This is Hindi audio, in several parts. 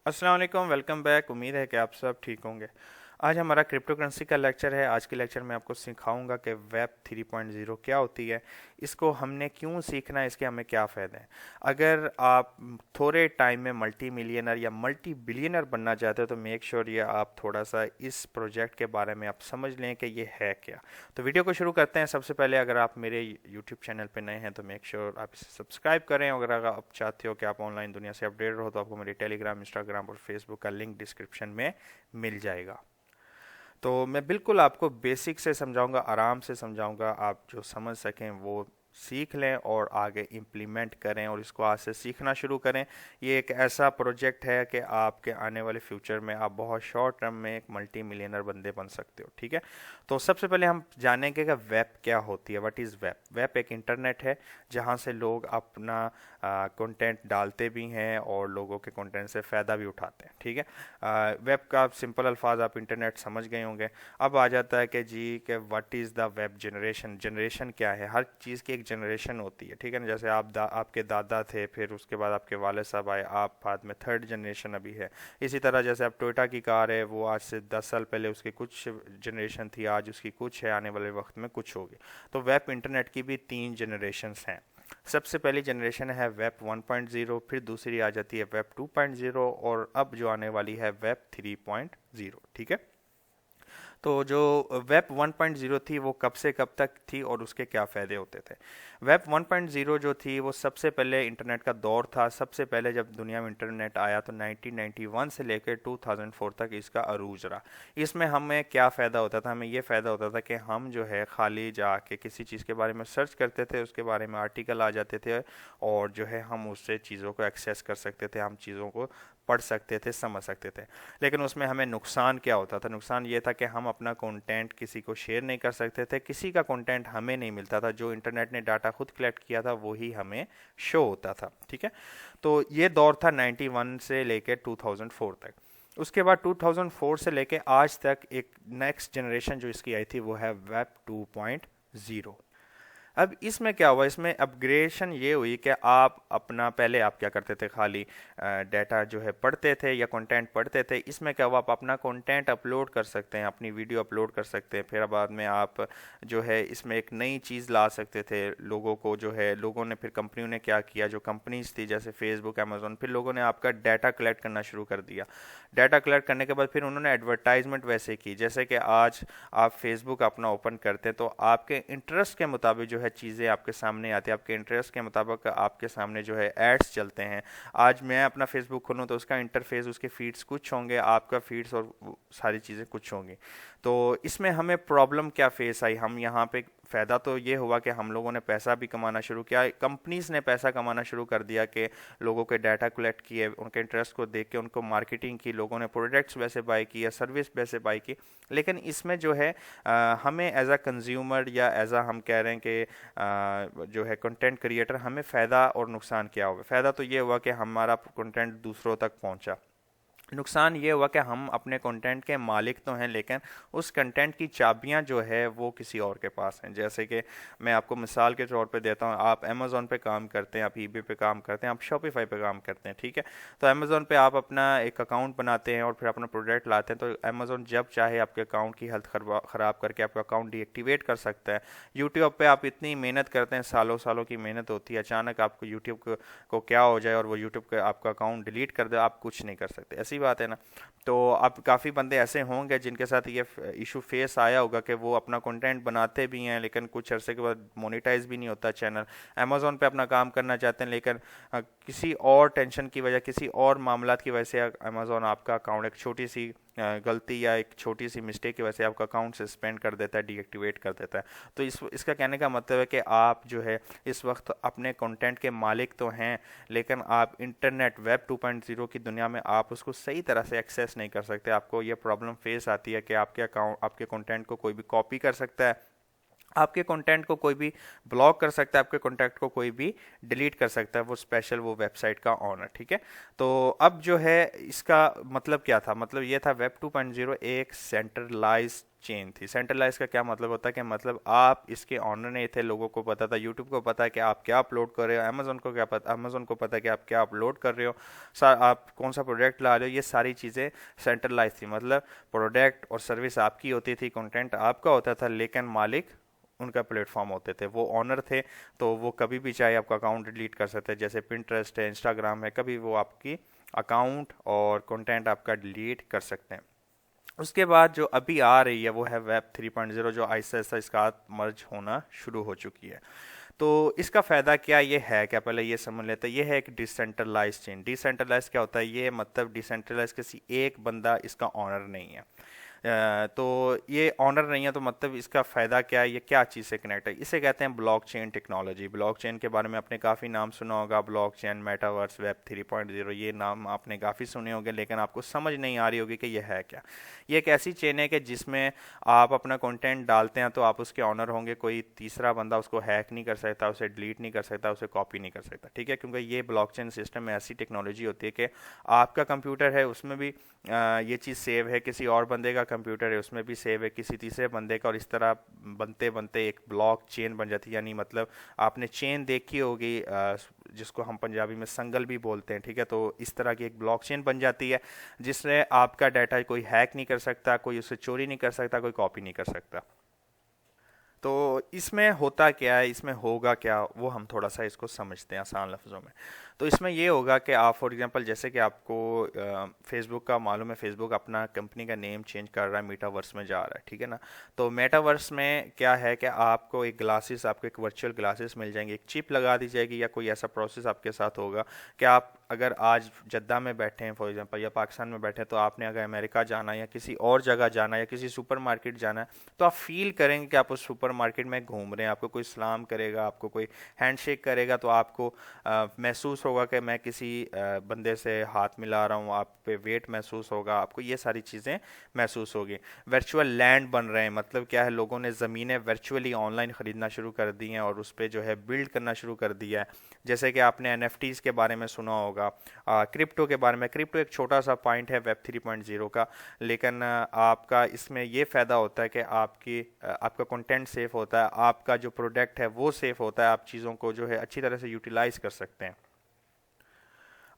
अस्सलाम वालेकुम, वेलकम बैक। उम्मीद है कि आप सब ठीक होंगे। आज हमारा क्रिप्टो करेंसी का लेक्चर है। आज के लेक्चर में आपको सिखाऊंगा कि वेब 3.0 क्या होती है, इसको हमने क्यों सीखना है, इसके हमें क्या फ़ायदे हैं। अगर आप थोड़े टाइम में मल्टी मिलियनर या मल्टी बिलियनर बनना चाहते हो तो मेक श्योर ये आप थोड़ा सा इस प्रोजेक्ट के बारे में आप समझ लें कि ये है क्या। तो वीडियो को शुरू करते हैं। सबसे पहले अगर आप मेरे यूट्यूब चैनल पर नए हैं तो मेक श्योर आप इसे सब्सक्राइब करें। अगर आप चाहते हो कि आप ऑनलाइन दुनिया से अपडेट रहो तो आपको मेरी टेलीग्राम, इंस्टाग्राम और फेसबुक का लिंक डिस्क्रिप्शन में मिल जाएगा। तो मैं बिल्कुल आपको बेसिक से समझाऊंगा, आराम से समझाऊंगा, आप जो समझ सकें वो सीख लें और आगे इम्प्लीमेंट करें और इसको आज से सीखना शुरू करें। ये एक ऐसा प्रोजेक्ट है कि आपके आने वाले फ्यूचर में आप बहुत शॉर्ट टर्म में एक मल्टी मिलियनर बंदे बन सकते हो। ठीक है, तो सबसे पहले हम जानेंगे कि वेब क्या होती है। What is web? वेब एक इंटरनेट है जहाँ से लोग अपना कंटेंट डालते भी हैं और लोगों के कंटेंट से फ़ायदा भी उठाते हैं। ठीक है, वेब का सिंपल अल्फाज आप इंटरनेट समझ गए होंगे। अब आ जाता है कि जी कि what is the web generation. Generation क्या है? हर चीज़ की एक जनरेशन होती है। ठीक है ना, जैसे आपके दादा थे, फिर उसके बाद आपके वाले साहब आए, आप बाद में थर्ड जनरेशन अभी है। इसी तरह जैसे अब टोयोटा की कार है, वो आज से 10 साल पहले उसकी कुछ जनरेशन थी, आज उसकी कुछ है, आने वाले वक्त में कुछ होगी। तो वेब इंटरनेट की भी 3 जनरेशन्स हैं। सबसे पहली जनरेशन है वेब 1.0, फिर दूसरी आ जाती है वेब 2.0 और अब जो आने वाली है वेब 3.0। ठीक है, तो जो वेब 1.0 थी वो कब से कब तक थी और उसके क्या फ़ायदे होते थे। वेब 1.0 जो थी वो सबसे पहले इंटरनेट का दौर था। सबसे पहले जब दुनिया में इंटरनेट आया तो 1991 से लेकर 2004 तक इसका अरूज रहा। इसमें हमें क्या फ़ायदा होता था? हमें ये फ़ायदा होता था कि हम जो है खाली जाके किसी चीज़ के बारे में सर्च करते थे, उसके बारे में आर्टिकल आ जाते थे और जो है हम उससे चीज़ों को एक्सेस कर सकते थे, हम चीज़ों को पढ़ सकते थे, समझ सकते थे। लेकिन उसमें हमें नुकसान क्या होता था? नुकसान ये था कि हम अपना कंटेंट किसी को शेयर नहीं कर सकते थे, किसी का कंटेंट हमें नहीं मिलता था। जो इंटरनेट ने डाटा खुद कलेक्ट किया था वही हमें शो होता था। ठीक है, तो ये दौर था 91 से लेकर 2004 तक। उसके बाद 2004 से लेकर आज तक एक नेक्स्ट जनरेशन जो इसकी आई थी वो है वेब 2.0। अब इसमें क्या हुआ? इसमें अपग्रेडेशन ये हुई कि आप अपना, पहले आप क्या करते थे, खाली डाटा जो है पढ़ते थे या कंटेंट पढ़ते थे। इसमें क्या हुआ? आप अपना कंटेंट अपलोड कर सकते हैं, अपनी वीडियो अपलोड कर सकते हैं। फिर बाद में आप जो है इसमें एक नई चीज़ ला सकते थे। लोगों को जो है, लोगों ने, फिर कंपनियों ने क्या किया, जो कंपनीज थी जैसे फेसबुक, अमेजोन, फिर लोगों ने आपका डाटा कलेक्ट करना शुरू कर दिया। डाटा कलेक्ट करने के बाद फिर उन्होंने एडवर्टाइजमेंट वैसे की, जैसे कि आज आप फेसबुक अपना ओपन करते हैं तो आपके इंटरेस्ट के मुताबिक जो है चीज़ें आपके सामने आती है। आपके इंटरेस्ट के मुताबिक आपके सामने जो है एड्स चलते हैं। आज मैं अपना फेसबुक खोलूँ तो उसका इंटरफेस, उसके फीड्स कुछ होंगे, आपका फीड्स और सारी चीज़ें कुछ होंगी। तो इसमें हमें प्रॉब्लम क्या फेस आई? हम यहाँ पे फ़ायदा तो ये हुआ कि हम लोगों ने पैसा भी कमाना शुरू किया, कंपनीज ने पैसा कमाना शुरू कर दिया कि लोगों के डाटा कलेक्ट किए, उनके इंटरेस्ट को देख के उनको मार्केटिंग की, लोगों ने प्रोडक्ट्स वैसे बाय किया, सर्विस वैसे बाय की। लेकिन इसमें जो है हमें एज अ कंज्यूमर या एज अ, हम कह रहे हैं कि जो है कंटेंट क्रिएटर, हमें फ़ायदा और नुकसान क्या हुआ? फ़ायदा तो ये हुआ कि हमारा कंटेंट दूसरों तक पहुंचा। नुकसान ये हुआ कि हम अपने कंटेंट के मालिक तो हैं लेकिन उस कंटेंट की चाबियां जो है वो किसी और के पास हैं। जैसे कि मैं आपको मिसाल के तौर पे देता हूं, आप अमेज़ॉन पे काम करते हैं, आप ईबे पे काम करते हैं, आप शॉपिफाई पे काम करते हैं। ठीक है, तो अमेज़ॉन पे आप अपना एक अकाउंट बनाते हैं और फिर अपना प्रोडक्ट लाते हैं, तो अमेज़ॉन जब चाहे आपके अकाउंट की हेल्थ ख़राब करके आपका अकाउंट डीएक्टिवेट कर सकता है। यूट्यूब पे आप इतनी मेहनत करते हैं, सालों सालों की मेहनत होती है, अचानक आपको यूट्यूब को क्या हो जाए और वो यूट्यूब का आपका अकाउंट डिलीट कर दे, आप कुछ नहीं कर सकते। ऐसी बात है ना। तो अब काफ़ी बंदे ऐसे होंगे जिनके साथ ये इशू फेस आया होगा कि वो अपना कंटेंट बनाते भी हैं लेकिन कुछ अरसे के बाद मोनेटाइज भी नहीं होता चैनल। अमेज़ॉन पे अपना काम करना चाहते हैं लेकिन किसी और टेंशन की वजह, किसी और मामलात की वजह से अमेज़ॉन आपका अकाउंट, एक छोटी सी गलती या एक छोटी सी मिस्टेक की वजह से आपका अकाउंट सस्पेंड कर देता है, डीएक्टिवेट कर देता है। तो इसका कहने का मतलब है कि आप जो है इस वक्त अपने कंटेंट के मालिक तो हैं लेकिन आप इंटरनेट वेब 2.0 की दुनिया में आप उसको सही तरह से एक्सेस नहीं कर सकते। आपको ये प्रॉब्लम फेस आती है कि आपके अकाउंट, आपके कंटेंट को कोई भी कॉपी कर सकता है, आपके कंटेंट को कोई भी ब्लॉक कर सकता है, आपके कंटेंट को कोई भी डिलीट कर सकता है, वो स्पेशल वो वेबसाइट का ऑनर। ठीक है, तो अब जो है इसका मतलब क्या था, मतलब ये था वेब 2.0 एक सेंट्रलाइज चेन थी। सेंट्रलाइज का क्या मतलब होता है कि मतलब आप इसके ऑनर नहीं थे, लोगों को पता था, यूट्यूब को पता है कि आप क्या अपलोड कर रहे हो, अमेजोन को क्या पता, अमेजोन को पता है कि आप क्या अपलोड कर रहे हो, आप कौन सा प्रोडक्ट ला रहे हो, ये सारी चीज़ें सेंट्रलाइज थी। मतलब प्रोडक्ट और सर्विस आपकी होती थी, कंटेंट आपका होता था, लेकिन मालिक उनका प्लेटफॉर्म होते थे, वो ऑनर थे। तो वो कभी भी चाहे आपका अकाउंट डिलीट कर सकते हैं, जैसे पिंटरेस्ट है, इंस्टाग्राम है, कभी वो आपकी अकाउंट और कंटेंट आपका डिलीट कर सकते हैं। उसके बाद जो अभी आ रही है वो है वेब 3.0, जो आहिस्ता आहिस्ता इसका मर्ज होना शुरू हो चुकी है। तो इसका फ़ायदा क्या ये है, क्या पहले ये समझ लेते हैं। ये है एक डिसेंट्रलाइज चेन। डिसेंट्रलाइज क्या होता है, ये मतलब डिसेंट्रलाइज किसी एक बंदा इसका ऑनर नहीं है। तो ये ऑनर नहीं है, तो मतलब इसका फ़ायदा क्या है, ये क्या चीज़ से कनेक्ट है, इसे कहते हैं ब्लॉकचेन टेक्नोलॉजी। ब्लॉकचेन के बारे में आपने काफ़ी नाम सुना होगा, ब्लॉकचेन, मेटावर्स, वेब 3.0, ये नाम आपने काफ़ी सुने होंगे, लेकिन आपको समझ नहीं आ रही होगी कि ये है क्या। ये एक ऐसी चेन है कि जिसमें आप अपना कंटेंट डालते हैं तो आप उसके ऑनर होंगे, कोई तीसरा बंदा उसको हैक नहीं कर सकता, उसे डिलीट नहीं कर सकता, उसे कॉपी नहीं कर सकता। ठीक है, क्योंकि ये ब्लॉकचेन सिस्टम में ऐसी टेक्नोलॉजी होती है कि आपका कंप्यूटर है उसमें भी ये चीज़ सेव है, किसी और बंदे का कंप्यूटर है उसमें भी सेव है, किसी तीसरे बंदे का, और इस तरह बनते बनते एक ब्लॉक चेन बन जाती है। यानी मतलब आपने चेन देखी होगी, जिसको हम पंजाबी में संगल भी बोलते हैं। ठीक है, तो इस तरह की एक ब्लॉक चेन बन जाती है जिसमें आपका डाटा कोई हैक नहीं कर सकता, कोई उसे चोरी नहीं कर सकता, कोई कॉपी नहीं कर सकता। तो इसमें होता क्या है, इसमें होगा क्या, वो हम थोड़ा सा इसको समझते हैं आसान लफ्ज़ों में। तो इसमें ये होगा कि आप फॉर एग्जांपल, जैसे कि आपको फेसबुक का मालूम है, फेसबुक अपना कंपनी का नेम चेंज कर रहा है, मेटावर्स में जा रहा है। ठीक है ना, तो मेटावर्स में क्या है कि आपको एक ग्लासेस, आपको एक वर्चुअल ग्लासेस मिल जाएंगे, एक चिप लगा दी जाएगी, या कोई ऐसा प्रोसेस आपके साथ होगा कि आप अगर आज जद्दा में बैठे हैं फॉर एग्जांपल, या पाकिस्तान में बैठे हैं, तो आपने अगर अमेरिका जाना है या किसी और जगह जाना है या किसी सुपर मार्केट जाना है, तो आप फील करेंगे कि आप उस सुपर मार्केट में घूम रहे हैं। आपको कोई सलाम करेगा, आपको कोई हैंडशेक करेगा, तो आपको महसूस होगा कि मैं किसी बंदे से हाथ मिला रहा हूँ, आप पे वेट महसूस होगा, आपको ये सारी चीज़ें महसूस होगी। वर्चुअल लैंड बन रहे हैं, मतलब क्या है, लोगों ने ज़मीनें वर्चुअली ऑनलाइन ख़रीदना शुरू कर दी हैं और उस पर जो है बिल्ड करना शुरू कर दिया है। जैसे कि आपने एनएफटीज़ के बारे में सुना होगा, क्रिप्टो के बारे में। क्रिप्टो एक छोटा सा पॉइंट है वेब 3.0 का, लेकिन आपका इसमें ये फ़ायदा होता है कि आपका कंटेंट सेफ होता है, आपका जो प्रोडक्ट है वो सेफ होता है, आप चीज़ों को जो है अच्छी तरह से यूटिलाइज कर सकते हैं।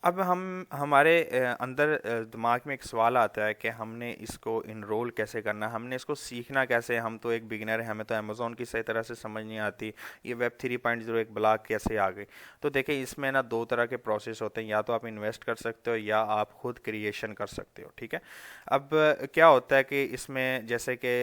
अब हम हमारे अंदर दिमाग में एक सवाल आता है कि हमने इसको इनरोल कैसे करना, हमने इसको सीखना कैसे। हम तो एक बिगिनर हैं, हमें तो अमेज़ोन की सही तरह से समझ नहीं आती, ये वेब 3.0 एक ब्लॉग कैसे आ गई। तो देखिए, इसमें ना दो तरह के प्रोसेस होते हैं, या तो आप इन्वेस्ट कर सकते हो या आप खुद क्रिएशन कर सकते हो। ठीक है, अब क्या होता है कि इसमें जैसे कि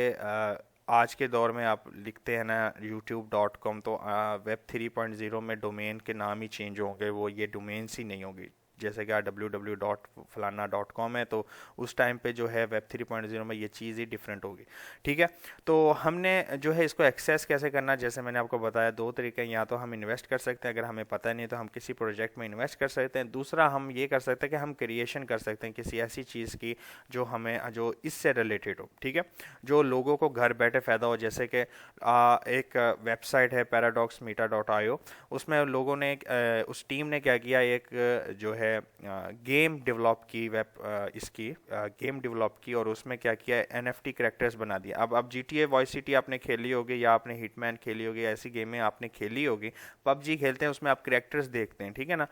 आज के दौर में आप लिखते हैं ना youtube.com, तो वेब 3.0 में डोमेन के नाम ही चेंज होंगे, वो ये डोमेन्स ही नहीं होगी। जैसे कि www.फलाना.com है, तो उस टाइम पे जो है वेब 3.0 में ये चीज़ ही डिफरेंट होगी। ठीक है, तो हमने जो है इसको एक्सेस कैसे करना, जैसे मैंने आपको बताया दो तरीके हैं। या तो हम इन्वेस्ट कर सकते हैं, अगर हमें पता नहीं तो हम किसी प्रोजेक्ट में इन्वेस्ट कर सकते हैं। दूसरा हम ये कर सकते हैं कि हम क्रिएशन कर सकते हैं किसी ऐसी चीज़ की जो इससे रिलेटेड हो। ठीक है, जो लोगों को घर बैठे फ़ायदा हो। जैसे कि एक वेबसाइट है paradoxmeta.io, उसमें लोगों ने उस टीम ने क्या किया, एक जो है गेम डेवलप की, इसकी गेम डेवलप की, और उसमें क्या किया, एनएफटी कैरेक्टर्स बना दिया। अब जीटीए वॉइस सिटी आपने खेली होगी, या आपने हिटमैन खेली होगी, ऐसी गेमें आपने खेली होगी। पबजी खेलते हैं, उसमें आप कैरेक्टर्स देखते हैं। ठीक है ना,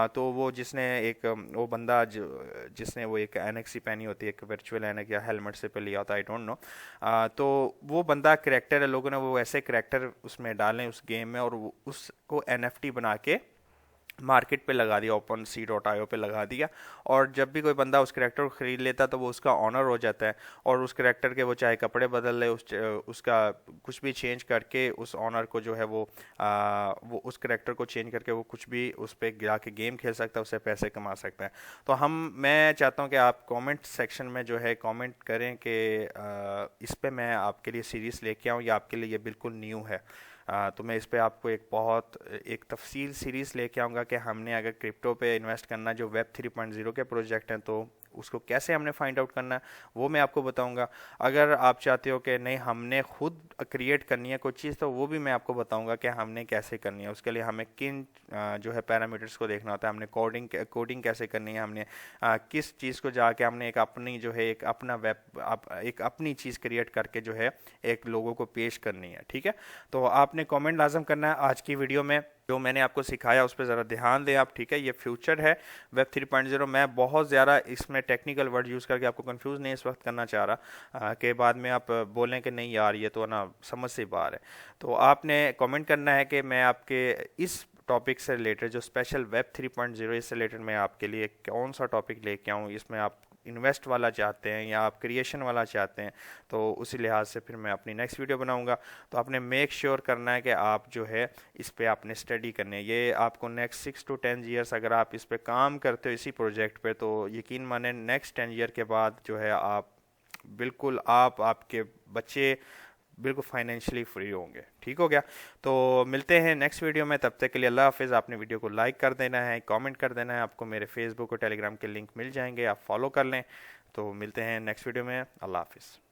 तो वो जिसने एक वो बंदा जिसने वो एक एनएक्सी पहनी होती है, एक वर्चुअल एनक या हेलमेट से पे लिया होता है, आई डोंट नो। तो वो बंदा कैरेक्टर है, लोगों ने वो ऐसे कैरेक्टर उसमें डालें उस गेम में, और उसको एनएफटी बना के मार्केट पे लगा दिया, ओपन सी डॉट आईओ पे लगा दिया। और जब भी कोई बंदा उस करेक्टर को ख़रीद लेता तो वो उसका ऑनर हो जाता है, और उस करेक्टर के वो चाहे कपड़े बदल ले, उसका कुछ भी चेंज करके उस ऑनर को जो है वो उस करेक्टर को चेंज करके वो कुछ भी उस पर गिरा के गेम खेल सकता है, उससे पैसे कमा सकता है। तो मैं चाहता हूँ कि आप कमेंट सेक्शन में जो है कमेंट करें कि इस पे मैं आपके लिए सीरीज़ लेके आऊँ, या आपके लिए ये बिल्कुल न्यू है। तो मैं इस पे आपको एक तफसील सीरीज़ लेके आऊँगा कि हमने अगर क्रिप्टो पे इन्वेस्ट करना, जो वेब 3.0 के प्रोजेक्ट हैं, तो उसको कैसे हमने फाइंड आउट करना है वो मैं आपको बताऊंगा। अगर आप चाहते हो कि नहीं हमने खुद क्रिएट करनी है कोई चीज़, तो वो भी मैं आपको बताऊंगा कि हमने कैसे करनी है। उसके लिए हमें किन जो है पैरामीटर्स को देखना होता है, हमने कोडिंग कैसे करनी है, हमने किस चीज़ को जाके हमने एक अपनी जो है एक अपना एक अपनी चीज़ क्रिएट करके जो है एक लोगों को पेश करनी है। ठीक है, तो आपने कमेंट लाजम करना है आज की वीडियो में जो मैंने आपको सिखाया उस पर ज़रा ध्यान दें आप। ठीक है, ये फ्यूचर है वेब 3.0। मैं बहुत ज़्यादा इसमें टेक्निकल वर्ड यूज़ करके आपको कंफ्यूज नहीं इस वक्त करना चाह रहा कि बाद में आप बोलें कि नहीं यार ये तो ना समझ से बाहर है। तो आपने कमेंट करना है कि मैं आपके इस टॉपिक से रिलेटेड जो स्पेशल वेब 3.0 इससे रिलेटेड मैं आपके लिए कौन सा टॉपिक लेके आऊँ, इसमें आप इन्वेस्ट वाला चाहते हैं या आप क्रिएशन वाला चाहते हैं, तो उसी लिहाज से फिर मैं अपनी नेक्स्ट वीडियो बनाऊंगा। तो आपने मेक श्योर करना है कि आप जो है इस पे आपने स्टडी करनी है। ये आपको नेक्स्ट 6 to 10 ईयर्स अगर आप इस पे काम करते हो इसी प्रोजेक्ट पे, तो यकीन माने नेक्स्ट 10 ईयर के बाद जो है आप बिल्कुल आपके बच्चे बिल्कुल फाइनेंशियली फ्री होंगे। ठीक हो गया, तो मिलते हैं नेक्स्ट वीडियो में, तब तक के लिए अल्लाह हाफिज़। आपने वीडियो को लाइक कर देना है, कमेंट कर देना है, आपको मेरे फेसबुक और टेलीग्राम के लिंक मिल जाएंगे, आप फॉलो कर लें। तो मिलते हैं नेक्स्ट वीडियो में, अल्लाह हाफिज़।